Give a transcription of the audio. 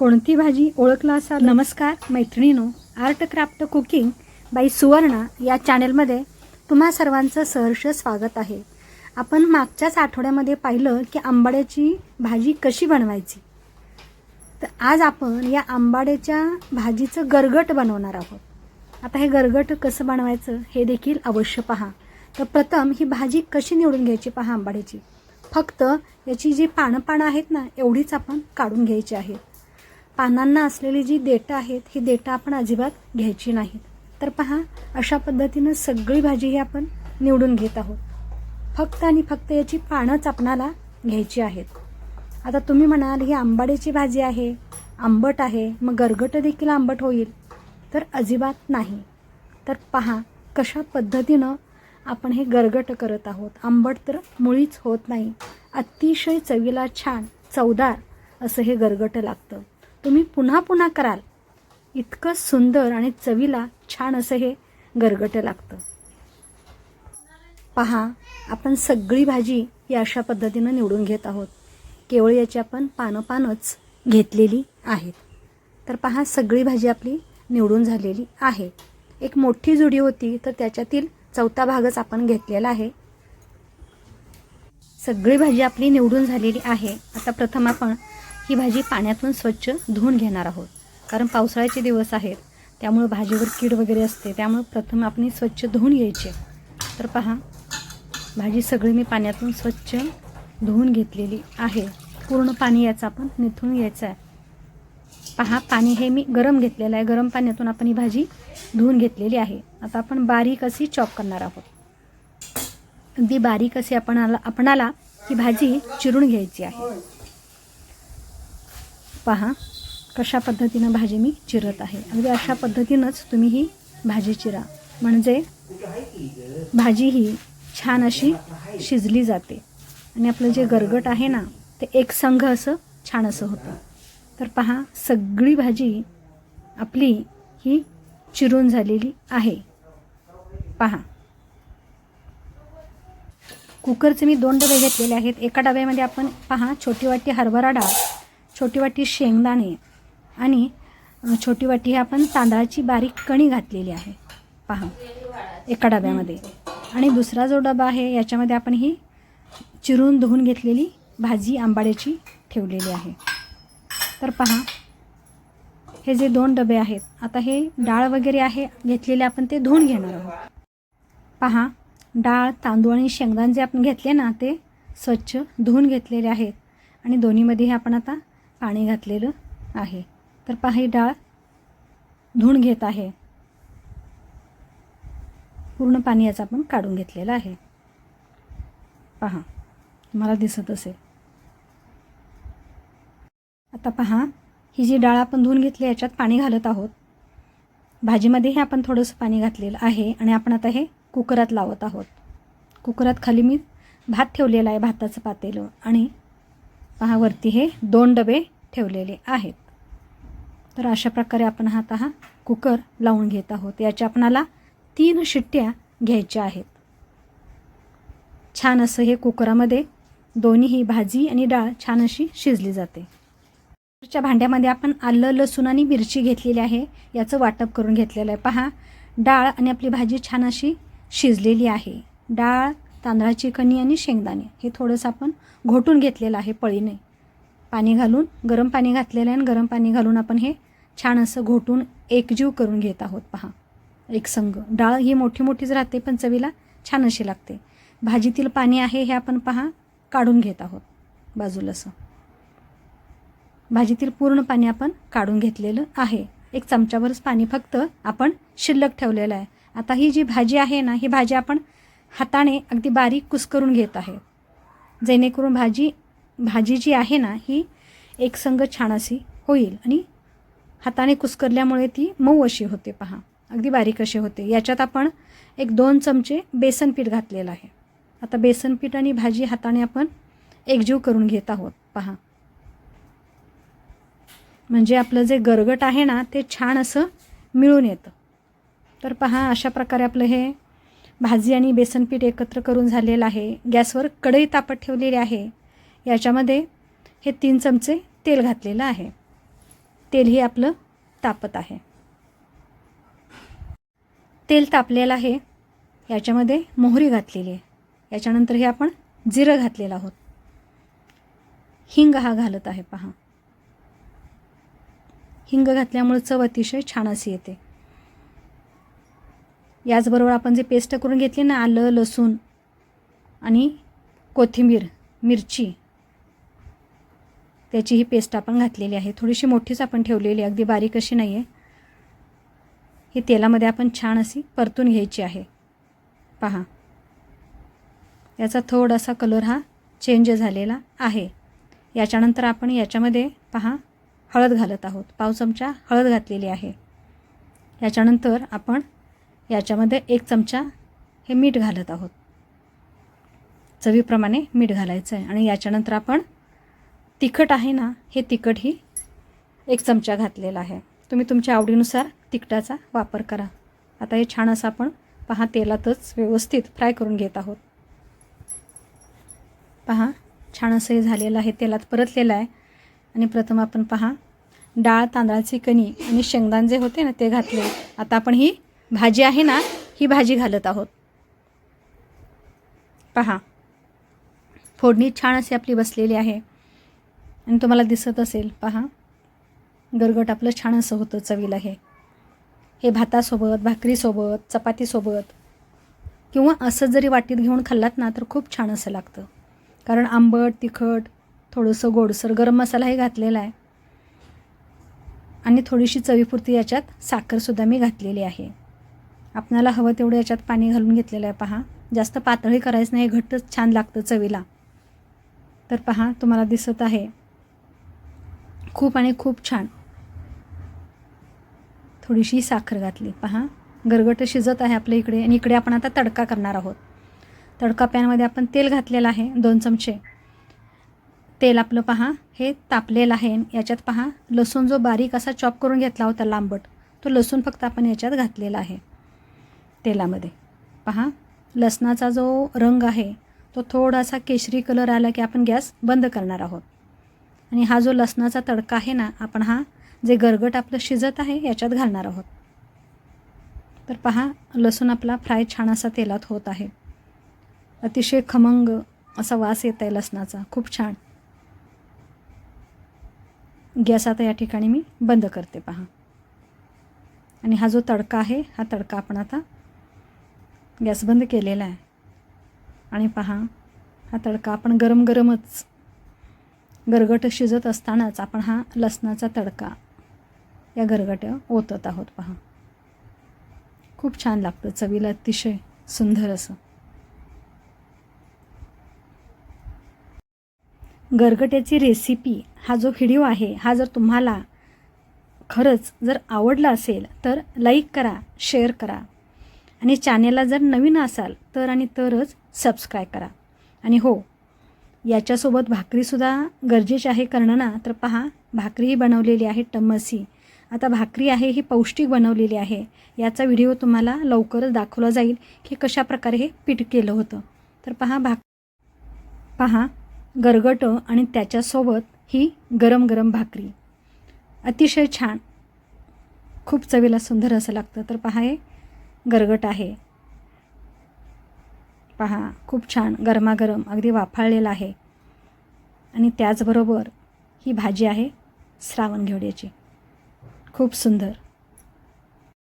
कोणती भाजी ओळखला असाल? नमस्कार मैत्रिणींनो, art craft cooking by Suvarna या चॅनलमध्ये तुम्हा सर्वांचं सहर्ष स्वागत आहे. आपण मागच्याच आठवड्यामध्ये पाहिलं की आंबाड्याची भाजी कशी बनवायची. तर आज आपण या आंबाड्याच्या भाजीचं गरगट बनवणार आहोत. आता हे गरगट कसं बनवायचं हे देखील अवश्य पहा. तर प्रथम ही भाजी कशी निवडून घ्यायची पहा. आंबाड्याची फक्त याची जी पानं आहेत ना एवढीच आपण काढून घ्यायची आहेत. पानांना असलेली जी देठं आहेत ही देठं आपण अजिबात घ्यायची नाहीत. तर पहा, अशा पद्धतीनं सगळी भाजी ही आपण निवडून घेत आहोत. फक्त आणि फक्त याची पानंच आपणाला घ्यायची आहेत. आता तुम्ही म्हणाल ही आंबाड्याची भाजी आहे, आंबट आहे, मग गरगट देखील आंबट होईल. तर अजिबात नाही. तर पहा कशा पद्धतीनं आपण हे गरगट करत आहोत. आंबट तर मुळीच होत नाही. अतिशय चवीला छान चवदार असं हे गरगट लागतं. तुम्ही पुन्हा पुन्हा कराल इतकं सुंदर आणि चवीला छान असं हे गरगट लागतं. पहा, आपण सगळी भाजी ही अशा पद्धतीनं निवडून घेत आहोत. केवळ याची आपण पानंच घेतलेली आहेत. तर पहा, सगळी भाजी आपली निवडून झालेली आहे. एक मोठी जुडी होती तर त्याच्यातील चौथा भागच आपण घेतलेला आहे. सगळी भाजी आपली निवडून झालेली आहे. आता प्रथम आपण ही भाजी पाण्यातून स्वच्छ धुवून घेणार आहोत. कारण पावसाळ्याचे दिवस आहेत त्यामुळे भाजीवर कीड वगैरे असते. त्यामुळे प्रथम आपण स्वच्छ धुवून घ्यायची. तर पहा, भाजी सगळी मी पाण्यातून स्वच्छ धुवून घेतलेली आहे. पूर्ण पाणी याचं आपण निथळून घ्यायचं आहे. पहा, पाणी हे मी गरम घेतलेलं आहे. गरम पाण्यातून आपण ही भाजी धुवून घेतलेली आहे. आता आपण बारीक अशी चॉप करणार आहोत. अगदी बारीक अशी आपणाला ही भाजी चिरून घ्यायची आहे. पहा कशा पद्धतीनं भाजी मी चिरत आहे. अगदी अशा पद्धतीनंच तुम्ही ही भाजी चिरा, म्हणजे भाजी ही छान अशी शिजली जाते आणि आपलं जे गरगट आहे ना ते एकसंघ असं छान असं होतं. तर पहा, सगळी भाजी आपली ही चिरून झालेली आहे. पहा, कुकरचे मी 2 डबे घेतलेले आहेत. एका डब्यामध्ये आपण पहा छोटी वाटी हरभरा डाळ, छोटी वाटी शेंगदाणे आणि छोटी वाटी आपण तांदळाची बारीक कणी घातलेली आहे. पहा, एका डब्यामध्ये. आणि दुसरा जो डबा आहे याच्यामध्ये आपण ही चिरून धुवून घेतलेली भाजी आंबाड्याची ठेवलेली आहे. तर पहा, हे जे 2 डबे आहेत, आता हे डाळ वगैरे आहे घेतलेले आपण ते धुवून घेणार आहोत. पहा, डाळ, तांदूळ आणि शेंगदाणे जे आपण घेतले ना ते स्वच्छ धुवून घेतलेले आहेत आणि दोन्हीमध्ये हे आपण आता पाणी घातलेलं आहे. तर पहा, ही डाळ धुवून घेत आहे. पूर्ण पाणी याचं आपण काढून घेतलेलं आहे. पहा, तुम्हाला दिसत असेल. आता पहा, ही जी डाळ आपण धुवून घेतली याच्यात पाणी घालत आहोत. भाजीमध्ये हे आपण थोडंसं पाणी घातलेलं आहे आणि आपण आता हे कुकरात लावत आहोत. कुकरात खाली मी भात ठेवलेला आहे, भाताचं पातेलं, आणि पहा वरती हे 2 डबे ठेवलेले आहेत. तर अशा प्रकारे आपण हा कुकर लावून घेत आहोत. याच्या आपणाला 3 शिट्ट्या घ्यायच्या आहेत. छान असं हे कुकरामध्ये दोन्हीही भाजी आणि डाळ छान अशी शिजली जाते. च्या भांड्यामध्ये आपण आलं, लसूण आणि मिरची घेतलेली आहे. याचं वाटप करून घेतलेलं आहे. पहा, डाळ आणि आपली भाजी छान अशी शिजलेली आहे. डाळ, तांदळाची कणी आणि शेंगदाणे हे थोडंसं आपण घोटून घेतलेलं आहे पळीने. पाणी घालून गरम पाणी घातलेलं आहे आणि गरम पाणी घालून आपण हे छान असं घोटून एकजीव करून घेत आहोत. पहा, एकसंग. डाळ ही मोठी मोठीच राहते पण चवीला छान अशी लागते. भाजीतील पाणी आहे हे आपण पहा काढून घेत आहोत बाजूला. असं भाजीतील पूर्ण पाणी आपण काढून घेतलेलं आहे. 1 चमचाभरच पाणी फक्त आपण शिल्लक ठेवलेलं आहे. आता ही जी भाजी आहे ना, ही भाजी आपण हाताने अगदी बारीक कुस्करून घेत आहे, जेणेकरून भाजी जी आहे ना ही एकसंग छान अशी होईल आणि हाताने कुस्करल्यामुळे ती मऊ अशी होते. पहा, अगदी बारीक अशी होते. याच्यात आपण 1-2 चमचे बेसन पीठ घातलेलं आहे. आता बेसन पीठ आणि भाजी हाताने आपण एकजीव करून घेत आहोत. पहा, म्हणजे आपलं जे गरगट आहे ना ते छान असं मिळून येतं. तर पहा, अशा प्रकारे आपलं हे भाजी आणि बेसन पीठ एकत्र करून झालेलं आहे. गॅसवर कढई तापत ठेवलेली आहे. याच्यामध्ये हे 3 चमचे तेल घातलेलं आहे. तेलही आपलं तापत आहे. तेल तापलेलं आहे. याच्यामध्ये मोहरी घातलेली आहे. याच्यानंतर हे आपण जिरं घातलेलं आहोत. हिंग हा घालत आहे. पहा, हिंग घातल्यामुळे चव अतिशय छान अशी येते. याचबरोबर आपण जे पेस्ट करून घेतली ना, आलं, लसूण आणि कोथिंबीर, मिरची, त्याची ही पेस्ट आपण घातलेली आहे. थोडीशी मोठीच आपण ठेवलेली, अगदी बारीक अशी नाही आहे. ही तेलामध्ये आपण छान अशी परतून घ्यायची आहे. पहा, याचा थोडासा कलर हा चेंज झालेला आहे. याच्यानंतर आपण याच्यामध्ये पहा हळद घालत आहोत. पाव चमचा हळद घातलेली आहे. याच्यानंतर आपण याच्यामध्ये 1 चमचा हे मीठ घालत आहोत. चवीप्रमाणे मीठ घालायचं आहे. आणि याच्यानंतर आपण तिखट आहे ना, हे तिखटही 1 चमचा घातलेला आहे. तुम्ही तुमच्या आवडीनुसार तिखटाचा वापर करा. आता हे छान असं आपण पहा तेलातच व्यवस्थित फ्राय करून घेत आहोत. पहा, छान असं हे झालेलं आहे, तेलात परतलेलं आहे. आणि प्रथम आपण पहा डाळ, तांदळाची कणी आणि शेंगदाणे जे होते ना ते घातले. आता आपण ही भाजी आहे ना, ही भाजी घालत आहोत. पहा, फोडणी छान अशी आपली बसलेली आहे. आणि तुम्हाला दिसत असेल, पहा गरगट आपलं छान असं होतं चवीला. हे भातासोबत, भाकरीसोबत, चपातीसोबत किंवा असं जरी वाटीत घेऊन खाल्लात ना तर खूप छान असं लागतं. कारण आंबट, तिखट, थोडंसं गोडसर गरम मसालाही घातलेला आहे. आणि थोडीशी चवीपुरती याच्यात साखरसुद्धा मी घातलेली आहे. आपणाला हवं तेवढं याच्यात पाणी घालून घेतलेलं आहे. पहा, जास्त पातळही करायचं नाही, घट्टच छान लागतं चवीला. तर पहा, तुम्हाला दिसत आहे खूप आणि खूप छान. थोडीशी साखर घातली. पहा, गरगट शिजत आहे आपल्या इकडे. आणि इकडे आपण आता तडका करणार आहोत. तडका पॅनमध्ये आपण तेल घातलेलं आहे 2 चमचे. तेल आपलं पहा हे तापलेलं आहे. याच्यात पहा लसूण जो बारीक असा चॉप करून घेतला होता लांबट, तो लसूण फक्त आपण याच्यात घातलेला आहे तेलामध्ये. पहा, लसणाचा जो रंग आहे तो थोडासा केशरी कलर आला की आपण गॅस बंद करणार आहोत. आणि हा जो लसणाचा तडका आहे ना, आपण हा जे गरगट आपलं शिजत आहे याच्यात घालणार आहोत. तर पहा, लसूण आपला फ्राय छान असा तेलात होत आहे. अतिशय खमंग असा वास येत आहे लसणाचा, खूप छान. गॅस आता या ठिकाणी मी बंद करते. पहा, आणि हा जो तडका आहे, हा तडका आपण आता गॅस बंद केलेला आहे. आणि पहा, हा तडका आपण गरम गरमच गरगट शिजत असतानाच आपण हा लसणाचा तडका या गरगट्या ओतत आहोत. पहा, खूप छान लागतं चवीला, अतिशय सुंदर असं. गरगट्याची रेसिपी हा जो व्हिडिओ आहे, हा जर तुम्हाला खरंच जर आवडला असेल तर लाईक करा, शेअर करा. आणि चॅनेलला जर नवीन असाल तर आणि तरच सबस्क्राईब करा. आणि हो, याच्यासोबत भाकरीसुद्धा गरजेची आहे करणं ना. तर पहा, भाकरीही बनवलेली आहे टम्मसी. आता भाकरी आहे ही पौष्टिक बनवलेली आहे. याचा व्हिडिओ तुम्हाला लवकरच दाखवला जाईल की कशा प्रकारे हे पीठ केलं होतं. तर पहा गरगट आणि त्याच्यासोबत ही गरम गरम भाकरी अतिशय छान, खूप चवीला सुंदर असं लागतं. तर पहा, हे गरगट आहे. पहा, खूप छान गरमागरम अगदी वाफाळलेला आहे. आणि त्याचबरोबर ही भाजी आहे श्रावण घेवड्याची, खूप सुंदर.